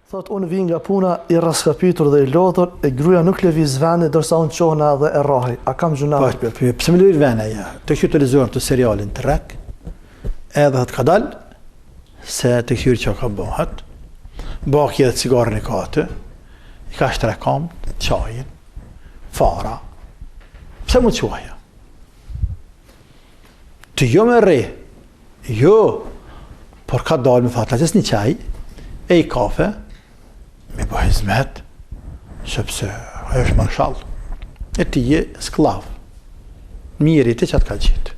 Thot, unë vi nga puna i raskapitur dhe i lodhur, e gruaja nuk lëviz vende, dërsa unë qohna dhe e rrahej. A kam gjuna? Pse më lëviz vende, ja. Të kështu televizorin të serialin të rek, edhe të ka dal, se të kështu që ka bëhat, baki edhe cigarën e ka atë, i ka shtre kamt, qajin, fara. Pse mu quaja? Të jo me re, jo, por ka dalë me thot, latës një qaj, e i kafe, me bëj hizmet, sepse ajo është marshall. E ti je sklav. Miri ti që të ka gjitë.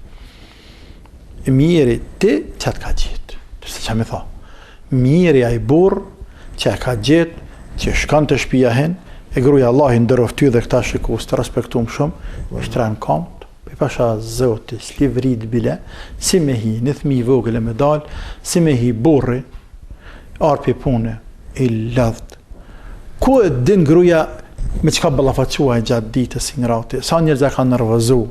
Miri ti që të ka gjitë. Tërse që me tha. Miri a i burë që e ka gjitë, që shkan të shpia hen, e gruja Allah i ndërof ty dhe këta shikus të respektum shumë, shtren kamt, i pasha zoti, slivrit bile, si me hi, në thmi vogël e medal, si me hi burri, arpi pune, i ladht. Ku e din gruja me qka ballafaqua e gjatë ditës si ngrati, sa njerëz e ka nervozu,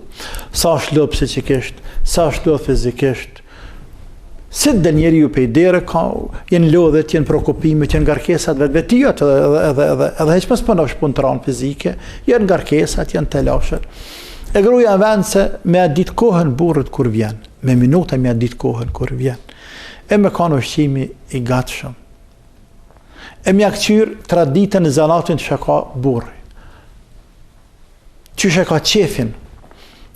sa është lodh psikikisht, sa është lodh fizikisht. Si dhe njeri ju pejdere ka, jenë lodhet, jenë prokopimet, jenë ngarkesat vetvetijat, edhe heq mësë përna është punë të ranë fizike, jenë ngarkesat, jenë telashet. E gruja në vend se me a ditë kohën burët kur vjen, me minuta me a ditë kohën kur vjen, e me ka në ushqimi i gatshëm. E mja këqyr traditën e zanatin që ka burri. Që ka qefin.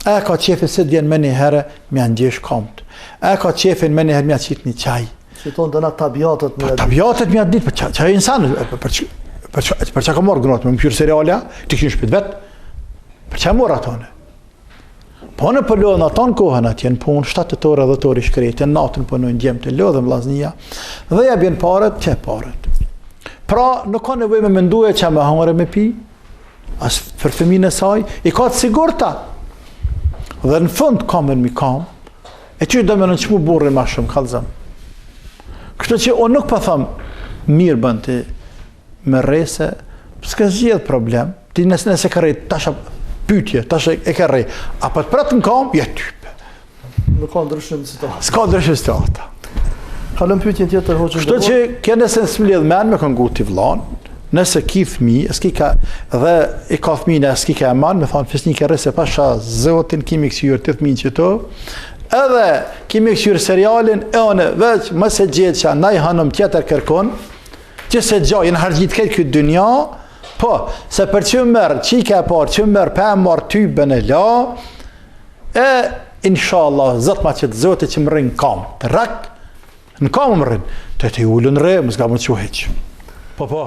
E ka qefin se djenë me një herë mja ndjesh kamt. E ka qefin me një herë mja qitë një qaj. Që tonë dëna tabiatët me... Tabiatët mja ditë, për që e insanë, për që ka morë gënatë, me më pyrë serialja, të këshin shpit vetë, për që e morë atone. Po në përlodhën aton kohën atje në punë, 7 orë dhe orë i shkrejtë, në natën punojnë djemë të lodhëm vllaznia, dhe ja bjen paret, që paret. Pra, nuk ka nevojë me menduje që me hangre me pi, as për fëmijën e saj, i ka të sigurta. Dhe në fund kamën mi kam, e që do me nënçmu burrin ma shumë, kallëzëm. Kështu që unë nuk pa thëmë, mirë bënd të me rejse, s'ka zgjedh problem, ti nëse ka rejt, tasha pytje, tasha e ka rejt, a për të pratë në kam, jetë type. Nuk ka ndryshim situata. S'ka ndryshim situata. Kalëm pyetjen tjetër hoxhën. Kështu që kjo nëse s'mbledh men me kanë guti vllon, nëse ki fëmijë, s'ki ka dhe i ka fëmijën, s'ki ka man, me thon fisnik e rrese pasha zotin kimi kthyer të fëmijën që to. Edhe kimi kthyer serialin e onë veç mos e gjet që ndaj hanëm tjetër kërkon, që se gjojnë harxhit këtë ky dynja, po, se për që merr çika e parë, që merr pa marr tyben e la, e inshallah zot ma që zoti që më rrin kam, të rak. Në kamë më rrinë, të ullën re, më s'ka më të heq. Po.